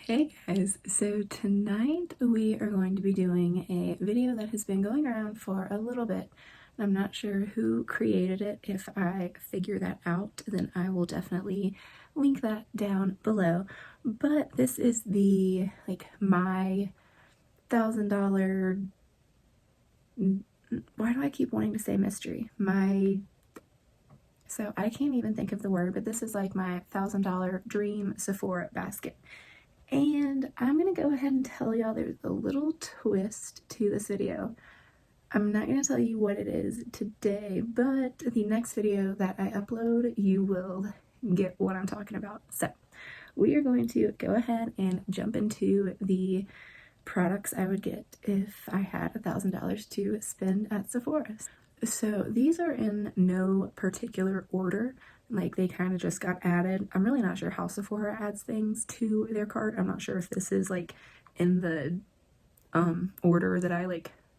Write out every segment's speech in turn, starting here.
Hey guys, so tonight we are going to be doing a video that has been going around for a little bit. I'm not sure who created it. If I figure that out, then I will definitely link that down below. But this is the, my $1,000, why do I keep wanting to say mystery? So I can't even think of the word, but this is like my $1,000 dream Sephora basket. And I'm going to go ahead and tell y'all there's a little twist to this video. I'm not going to tell you what it is today, but the next video that I upload, you will get what I'm talking about. So we are going to go ahead and jump into the products I would get if I had $1,000 to spend at Sephora. So these are in no particular order. Like, they kind of just got added. I'm really not sure how Sephora adds things to their cart. I'm not sure if this is like in the order that I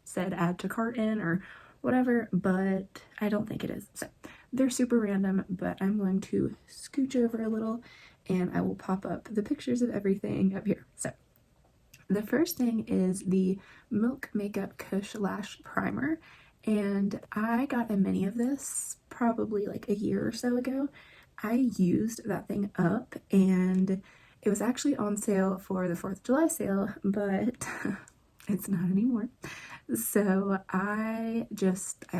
said add to cart in or whatever, but I don't think it is. So they're super random, but I'm going to scooch over a little and I will pop up the pictures of everything up here. So the first thing is the Milk Makeup Kush Lash Primer. And I got a mini of this probably like a year or so ago. I used that thing up and it was actually on sale for the 4th of July sale, but it's not anymore. So I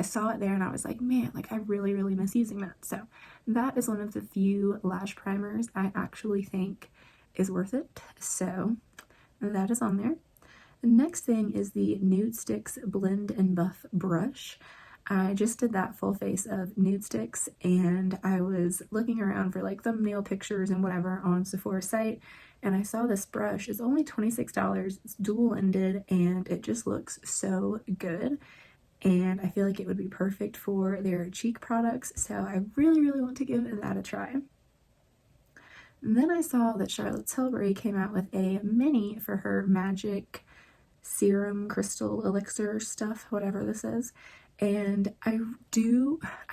saw it there and I was like, man, I really miss using that. So that is one of the few lash primers I actually think is worth it. So that is on there. The next thing is the Nude Sticks Blend and Buff Brush. I just did that full face of nude sticks and I was looking around for thumbnail pictures and whatever on Sephora's site, and I saw this brush. It's only $26. It's dual-ended and it just looks so good, and I feel like it would be perfect for their cheek products, so I really want to give that a try. And then I saw that Charlotte Tilbury came out with a mini for her Magic Serum Crystal Elixir stuff, whatever this is, and I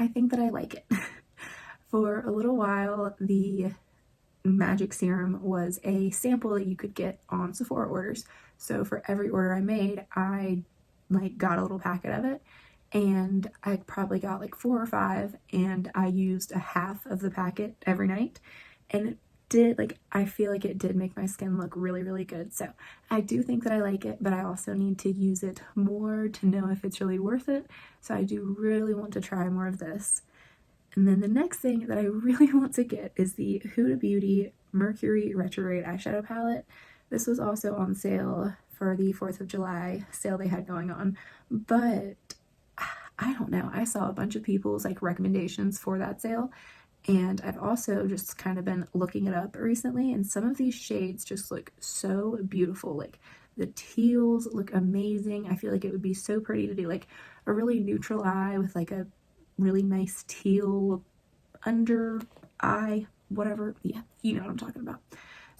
think that I like it. For a little while, the Magic Serum was a sample that you could get on Sephora orders, so for every order I made, I got a little packet of it, and I probably got 4 or 5, and I used a half of the packet every night, and it did, I feel like it did make my skin look really good. So I do think that I like it, but I also need to use it more to know if it's really worth it. So I do really want to try more of this. And then the next thing that I really want to get is the Huda Beauty Mercury Retrograde eyeshadow palette. This was also on sale for the 4th of July sale they had going on, but I don't know. I saw a bunch of people's recommendations for that sale, and I've also just kind of been looking it up recently, and some of these shades just look so beautiful. The teals look amazing. I feel like it would be so pretty to do a really neutral eye with a really nice teal under eye, whatever. Yeah, you know what I'm talking about.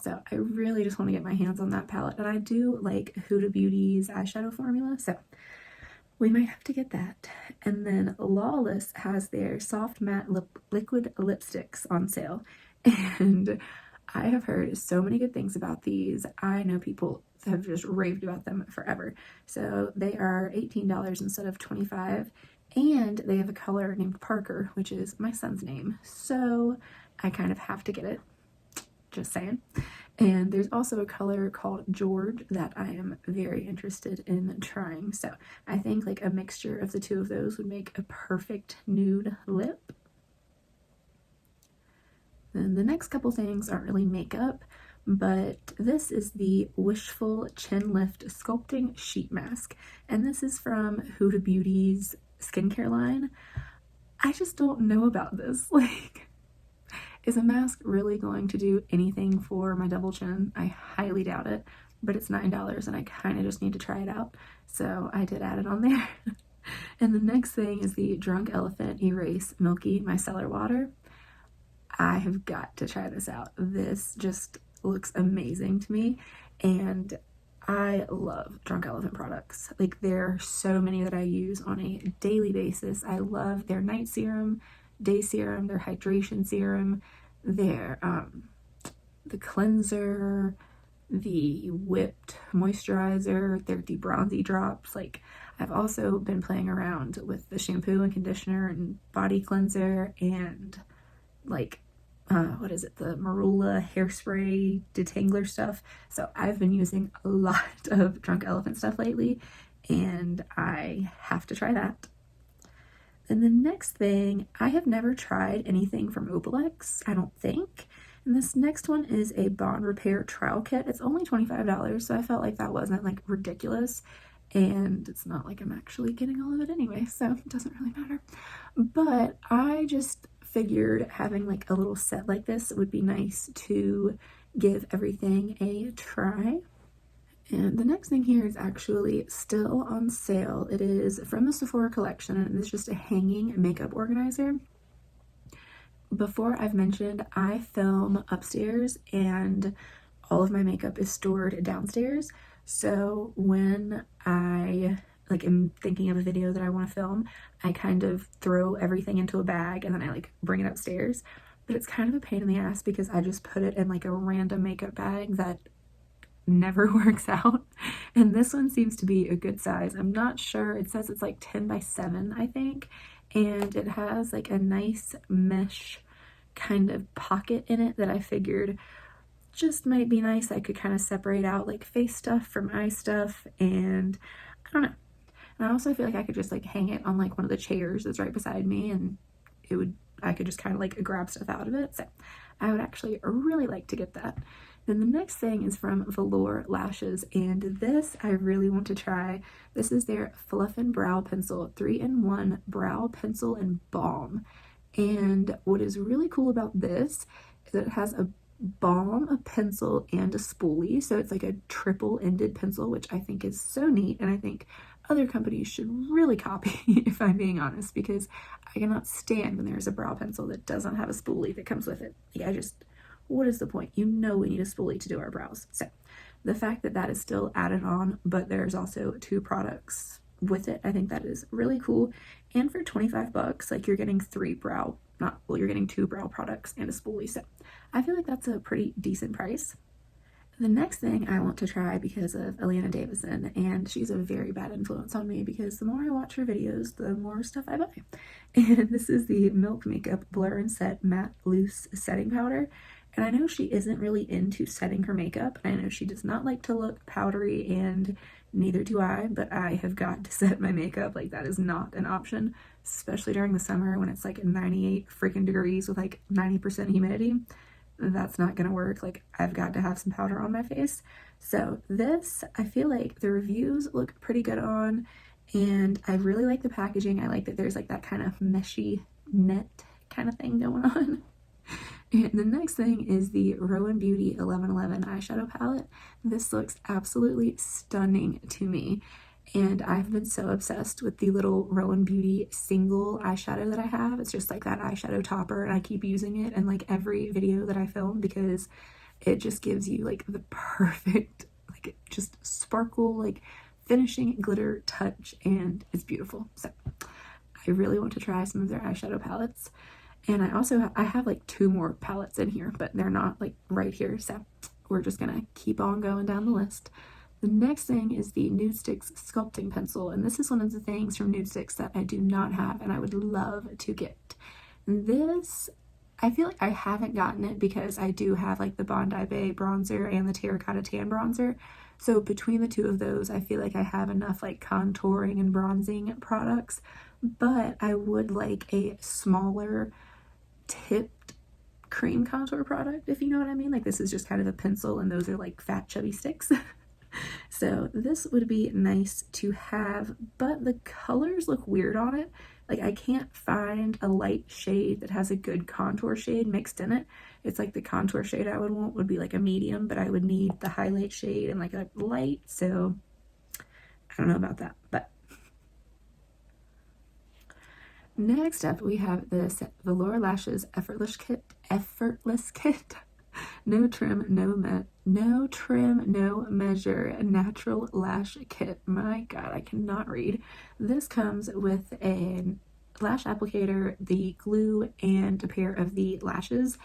So I really just want to get my hands on that palette, and I do like Huda Beauty's eyeshadow formula, so we might have to get that. And then Lawless has their soft matte liquid lipsticks on sale, and I have heard so many good things about these. I know people have just raved about them forever. So they are $18 instead of $25, and they have a color named Parker, which is my son's name, so I kind of have to get it, just saying. And there's also a color called George that I am very interested in trying. So I think a mixture of the two of those would make a perfect nude lip. Then the next couple things aren't really makeup, but this is the Wishful Chin Lift Sculpting Sheet Mask. And this is from Huda Beauty's skincare line. I just don't know about this. Is a mask really going to do anything for my double chin? I highly doubt it, but it's $9 and I kind of just need to try it out, so I did add it on there. And the next thing is the Drunk Elephant Erase Milky Micellar Water. I have got to try this out. This just looks amazing to me, and I love Drunk Elephant products. There are so many that I use on a daily basis. I love their night serum, day serum, their hydration serum, their the cleanser, the whipped moisturizer, their debronzy drops. Like, I've also been playing around with the shampoo and conditioner and body cleanser and like what is it, the marula hairspray detangler stuff. So I've been using a lot of Drunk Elephant stuff lately, and I have to try that. And the next thing, I have never tried anything from Opalex, I don't think. And this next one is a Bond Repair trial kit. It's only $25, so I felt like that wasn't like ridiculous. And it's not like I'm actually getting all of it anyway, so it doesn't really matter. But I just figured having like a little set like this would be nice to give everything a try. And the next thing here is actually still on sale. It is from the Sephora collection, and it's just a hanging makeup organizer. Before, I've mentioned I film upstairs and all of my makeup is stored downstairs. So when I am thinking of a video that I want to film, I kind of throw everything into a bag and then I like bring it upstairs. But it's kind of a pain in the ass because I just put it in like a random makeup bag that never works out. And this one seems to be a good size. I'm not sure. It says it's like 10 by 7, I think. And it has like a nice mesh kind of pocket in it that I figured just might be nice. I could kind of separate out like face stuff from eye stuff, and I don't know. And I also feel like I could just like hang it on like one of the chairs that's right beside me, and I could just kind of like grab stuff out of it. So I would actually really like to get that. Then the next thing is from Velour Lashes, and this I really want to try. This is their Fluffin' Brow Pencil 3-in-1 Brow Pencil and Balm. And what is really cool about this is that it has a balm, a pencil, and a spoolie. So it's like a triple-ended pencil, which I think is so neat, and I think other companies should really copy, if I'm being honest, because I cannot stand when there's a brow pencil that doesn't have a spoolie that comes with it. Yeah, what is the point? You know we need a spoolie to do our brows. So the fact that that is still added on, but there's also 2 products with it, I think that is really cool. And for 25 bucks, like you're getting you're getting 2 brow products and a spoolie. So I feel like that's a pretty decent price. The next thing I want to try because of Alana Davison, and she's a very bad influence on me because the more I watch her videos, the more stuff I buy. And this is the Milk Makeup Blur and Set Matte Loose Setting Powder. And I know she isn't really into setting her makeup. I know she does not like to look powdery, and neither do I, but I have got to set my makeup. Like, that is not an option, especially during the summer when it's like 98 freaking degrees with like 90% humidity. That's not gonna work. Like, I've got to have some powder on my face. So this, I feel like the reviews look pretty good on, and I really like the packaging. I like that there's like that kind of meshy net kind of thing going on. And the next thing is the Rowan Beauty 1111 eyeshadow palette. This looks absolutely stunning to me, and I've been so obsessed with the little Rowan Beauty single eyeshadow that I have. It's just like that eyeshadow topper, and I keep using it in like every video that I film because it just gives you like the perfect, like just sparkle, like finishing glitter touch, and it's beautiful. So I really want to try some of their eyeshadow palettes. And I have like 2 more palettes in here, but they're not like right here. So we're just gonna keep on going down the list. The next thing is the Nude Sticks Sculpting Pencil. And this is one of the things from Nude Sticks that I do not have and I would love to get. This, I feel like I haven't gotten it because I do have like the Bondi Bay bronzer and the Terracotta Tan bronzer. So between the 2 of those, I feel like I have enough like contouring and bronzing products. But I would like a smaller tipped cream contour product, if you know what I mean. Like, this is just kind of a pencil and those are like fat chubby sticks. So this would be nice to have, but the colors look weird on it. Like, I can't find a light shade that has a good contour shade mixed in it. It's like the contour shade I would want would be like a medium, but I would need the highlight shade and like a light, so I don't know about that. But next up, we have this Velour Lashes Effortless Kit. No trim, no measure natural lash kit. My God, I cannot read. This comes with a lash applicator, the glue, and a pair of the lashes.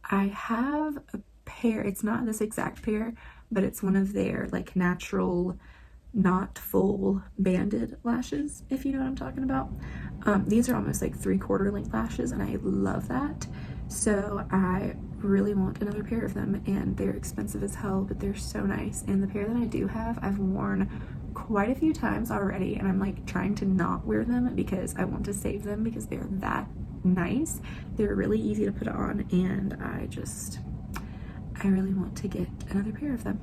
I have a pair. It's not this exact pair, but it's one of their like natural, not full banded lashes, if you know what I'm talking about. These are almost like 3/4 length lashes, and I love that. So I really want another pair of them, and they're expensive as hell, but they're so nice. And the pair that I do have, I've worn quite a few times already, and I'm like trying to not wear them because I want to save them because they're that nice. They're really easy to put on, and I really want to get another pair of them.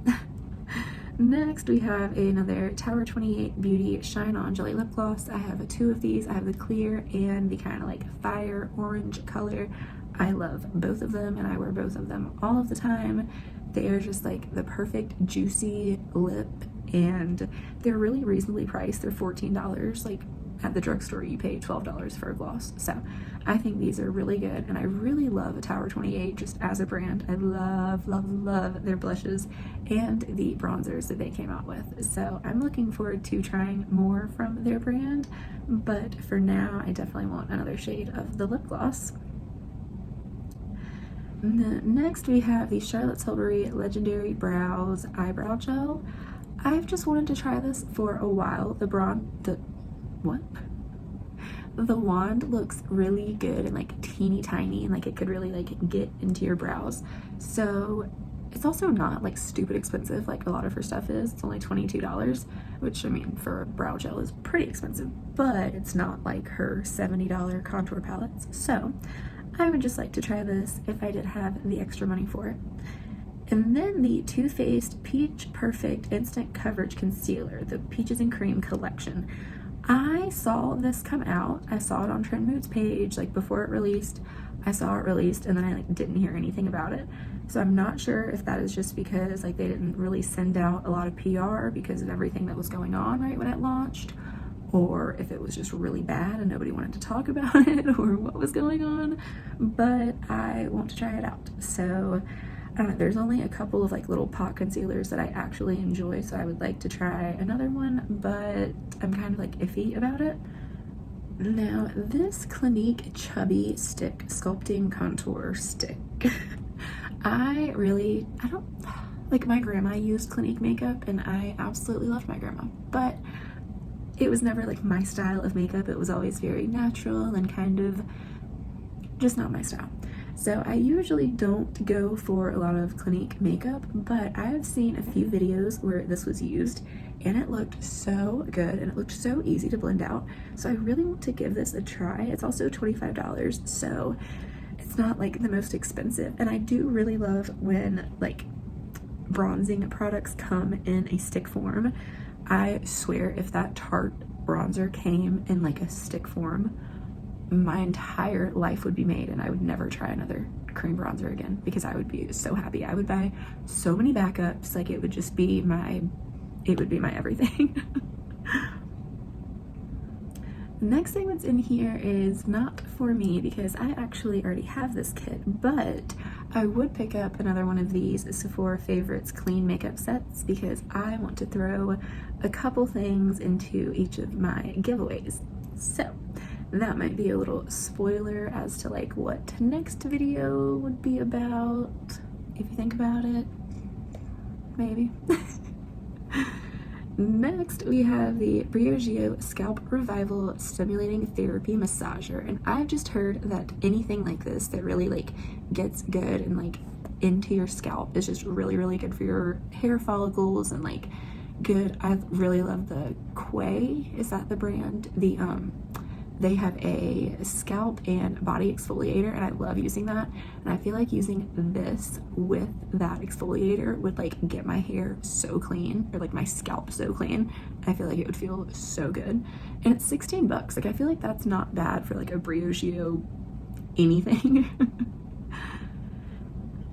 Next, we have another Tower 28 Beauty Shine On Jelly Lip Gloss. I have 2 of these. I have the clear and the kind of like fire orange color. I love both of them, and I wear both of them all of the time. They are just like the perfect juicy lip, and they're really reasonably priced. They're $14. Like at the drugstore, you pay $12 for a gloss. So I think these are really good, and I really love Tower 28 just as a brand. I love, love, love their blushes and the bronzers that they came out with. So I'm looking forward to trying more from their brand, but for now, I definitely want another shade of the lip gloss. Next, we have the Charlotte Tilbury Legendary Brows Eyebrow Gel. I've just wanted to try this for a while. The wand looks really good and like teeny tiny, and like it could really like get into your brows. So it's also not like stupid expensive like a lot of her stuff is. It's only $22, which I mean for a brow gel is pretty expensive, but it's not like her $70 contour palettes. So I would just like to try this if I did have the extra money for it. And then the Too Faced Peach Perfect Instant Coverage Concealer, the Peaches and Cream collection. I saw this come out. I saw it on Trend Mood's page like before it released. I saw it released, and then I like didn't hear anything about it. So I'm not sure if that is just because like they didn't really send out a lot of PR because of everything that was going on right when it launched, or if it was just really bad and nobody wanted to talk about it, or what was going on. But I want to try it out. So I don't know, there's only a couple of like little pot concealers that I actually enjoy, so I would like to try another one, but I'm kind of like iffy about it. Now, this Clinique Chubby Stick Sculpting Contour Stick. I don't, like my grandma used Clinique makeup, and I absolutely loved my grandma, but it was never like my style of makeup. It was always very natural and kind of just not my style. So I usually don't go for a lot of Clinique makeup, but I have seen a few videos where this was used, and it looked so good, and it looked so easy to blend out. So I really want to give this a try. It's also $25, so it's not like the most expensive. And I do really love when like bronzing products come in a stick form. I swear if that Tarte bronzer came in like a stick form, my entire life would be made, and I would never try another cream bronzer again because I would be so happy. I would buy so many backups. Like it would just be my everything. The next thing that's in here is not for me because I actually already have this kit, but I would pick up another one of these Sephora Favorites clean makeup sets because I want to throw a couple things into each of my giveaways. So that might be a little spoiler as to like what next video would be about, if you think about it, maybe. Next, we have the Briogeo Scalp Revival Stimulating Therapy Massager, and I've just heard that anything like this that really like gets good and like into your scalp is just really, really good for your hair follicles and like good. I really love the Quay, is that the brand? They have a scalp and body exfoliator, and I love using that, and I feel like using this with that exfoliator would like get my hair so clean, or like my scalp so clean. I feel like it would feel so good, and it's $16. Like I feel like that's not bad for like a Briogeo anything.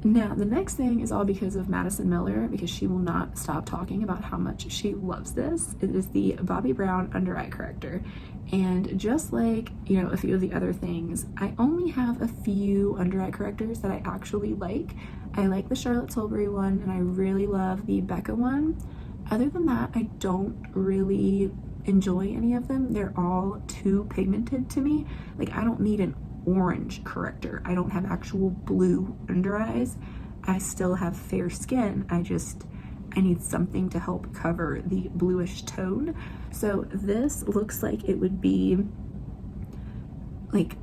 Now, the next thing is all because of Madison Miller, because she will not stop talking about how much she loves this. It is the Bobbi Brown Under Eye Corrector. And just like, you know, a few of the other things, I only have a few under eye correctors that I actually like. I like the Charlotte Tilbury one, and I really love the Becca one. Other than that, I don't really enjoy any of them. They're all too pigmented to me. Like, I don't need an orange corrector. I don't have actual blue under eyes. I still have fair skin. I need something to help cover the bluish tone. So this looks like it would be like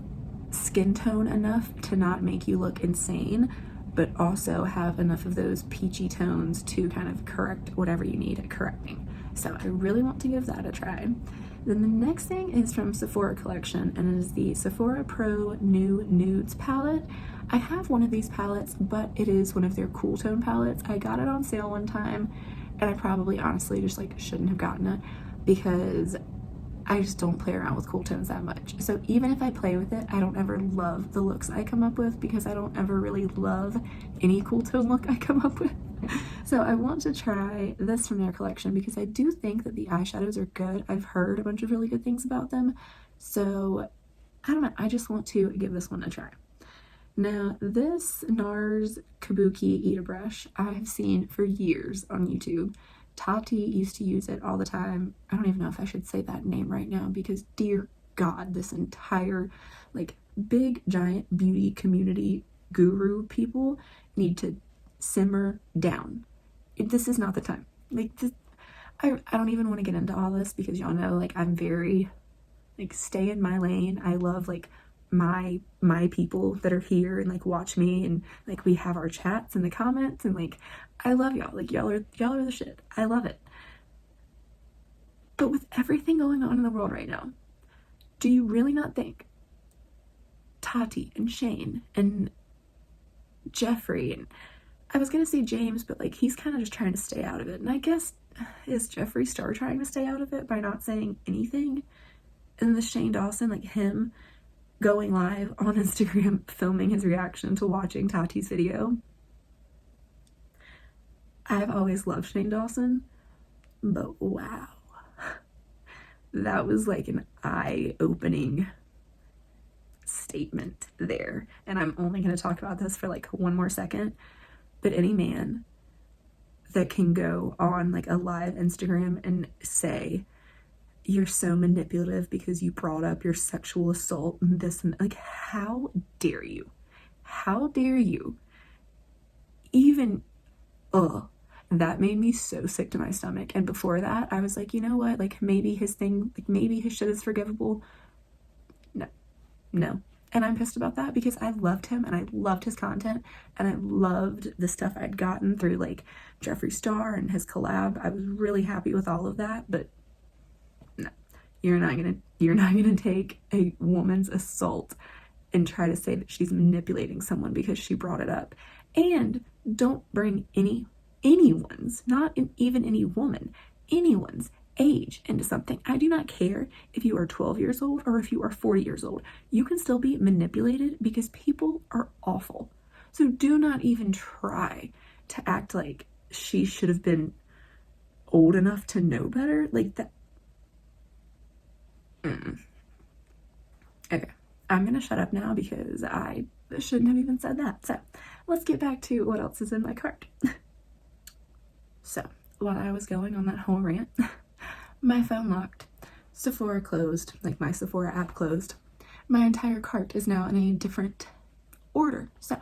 skin tone enough to not make you look insane, but also have enough of those peachy tones to kind of correct whatever you need correcting. So I really want to give that a try. Then the next thing is from Sephora collection, and it is the Sephora Pro New Nudes palette. I have one of these palettes, but it is one of their cool tone palettes. I got it on sale one time, and I probably honestly just like shouldn't have gotten it because I just don't play around with cool tones that much. So even if I play with it, I don't ever love the looks I come up with because I don't ever really love any cool tone look I come up with. So I want to try this from their collection because I do think that the eyeshadows are good. I've heard a bunch of really good things about them. So I don't know, I just want to give this one a try. Now this NARS Kabuki Eat a Brush I have seen for years on YouTube. Tati used to use it all the time. I don't even know if I should say that name right now because dear God, this entire like big giant beauty community guru people need to simmer down. This is not the time. Like this, I don't even want to get into all this because y'all know like I'm very like stay in my lane. I love like my people that are here and like watch me and like we have our chats in the comments and like I love y'all. Like y'all are the shit. I love it. But with everything going on in the world right now, do you really not think Tati and Shane and Jeffrey and I was gonna say James, but like he's kind of just trying to stay out of it. And I guess is Jeffree Star trying to stay out of it by not saying anything? And the Shane Dawson, like him going live on Instagram filming his reaction to watching Tati's video. I've always loved Shane Dawson, but wow, that was like an eye-opening statement there. And I'm only going to talk about this for like one more second, but any man that can go on like a live Instagram and say, you're so manipulative because you brought up your sexual assault and this and like, how dare you? How dare you? Even, that made me so sick to my stomach. And before that, I was like, you know what? Like maybe his thing, like maybe his shit is forgivable. No. And I'm pissed about that because I loved him and I loved his content and I loved the stuff I'd gotten through like Jeffree Star and his collab. I was really happy with all of that, but no, you're not gonna take a woman's assault and try to say that she's manipulating someone because she brought it up. And don't bring anyone's, not even any woman, anyone's age into something. I do not care if you are 12 years old or if you are 40 years old. You can still be manipulated because people are awful. So do not even try to act like she should have been old enough to know better. Like that. Okay, I'm gonna shut up now because I shouldn't have even said that. So let's get back to what else is in my cart. So while I was going on that whole rant, my phone locked, Sephora closed, like my Sephora app closed. My entire cart is now in a different order. So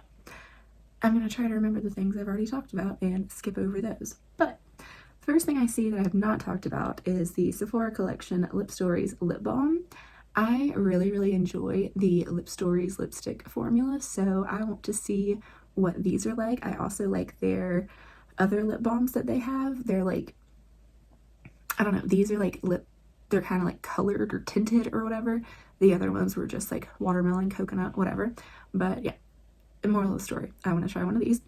I'm going to try to remember the things I've already talked about and skip over those. But the first thing I see that I have not talked about is the Sephora Collection Lip Stories Lip Balm. I really enjoy the Lip Stories lipstick formula, so I want to see what these are like. I also like their other lip balms that they have. They're like, I don't know, these are like they're kind of like colored or tinted or whatever. The other ones were just like watermelon, coconut, whatever. But yeah, the moral of the story, I want to try one of these.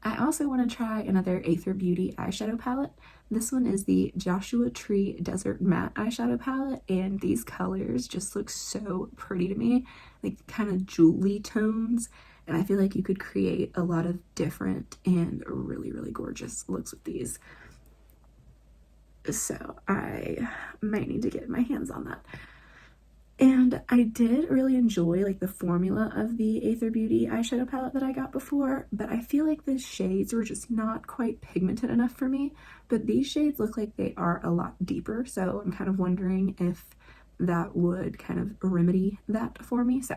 I also want to try another Aether Beauty eyeshadow palette. This one is the Joshua Tree Desert Matte eyeshadow palette, and these colors just look so pretty to me, like kind of jewelry tones, and I feel like you could create a lot of different and really gorgeous looks with these. So I might need to get my hands on that. And I did really enjoy like the formula of the Aether Beauty eyeshadow palette that I got before, but I feel like the shades were just not quite pigmented enough for me. But these shades look like they are a lot deeper, so I'm kind of wondering if that would kind of remedy that for me. So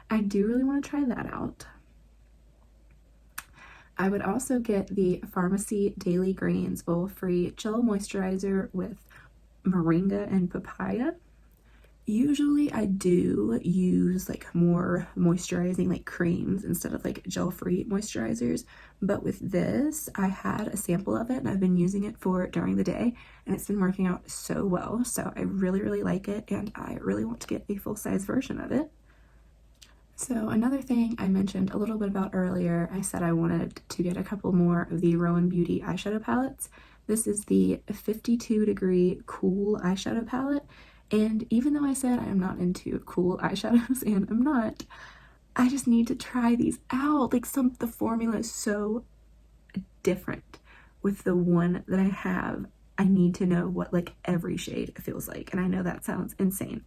I do really want to try that out. I would also get the Pharmacy Daily Greens Oil-Free Gel Moisturizer with moringa and papaya. Usually I do use like more moisturizing like creams instead of like gel-free moisturizers, but with this I had a sample of it and I've been using it for during the day and it's been working out so well. So I really like it and I really want to get a full-size version of it. So another thing I mentioned a little bit about earlier, I said I wanted to get a couple more of the Rowan Beauty eyeshadow palettes. This is the 52 Degree Cool eyeshadow palette, and even though I said I am not into cool eyeshadows, and I'm not, I just need to try these out. Like the formula is so different with the one that I have. I need to know what like every shade feels like, and I know that sounds insane,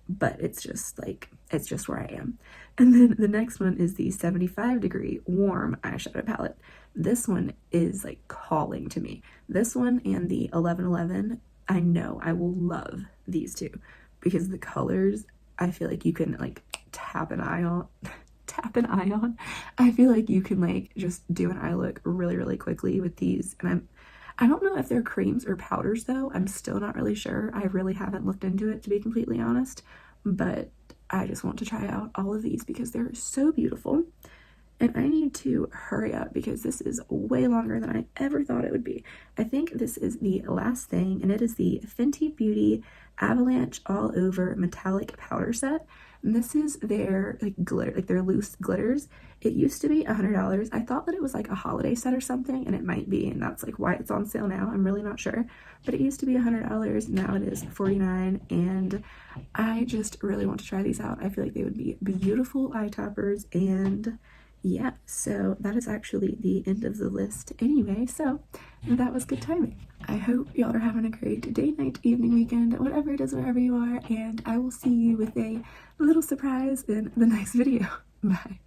but it's just where I am. And then the next one is the 75 Degree Warm eyeshadow palette. This one is like calling to me. This one and the 1111, I know I will love these two because the colors, I feel like you can like tap an eye on. I feel like you can like just do an eye look really quickly with these. And I don't know if they're creams or powders though. I'm still not really sure. I really haven't looked into it, to be completely honest, but I just want to try out all of these because they're so beautiful. And I need to hurry up because this is way longer than I ever thought it would be. I think this is the last thing, and it is the Fenty Beauty Avalanche All Over Metallic Powder Set. And this is their like glitter, like their loose glitters. It used to be $100. I thought that it was like a holiday set or something, and it might be, and that's like why it's on sale now. I'm really not sure. But it used to be $100, now it is $49, and I just really want to try these out. I feel like they would be beautiful eye toppers, and yeah, so that is actually the end of the list anyway, so that was good timing. I hope y'all are having a great day, night, evening, weekend, whatever it is, wherever you are, and I will see you with a little surprise in the next video. Bye.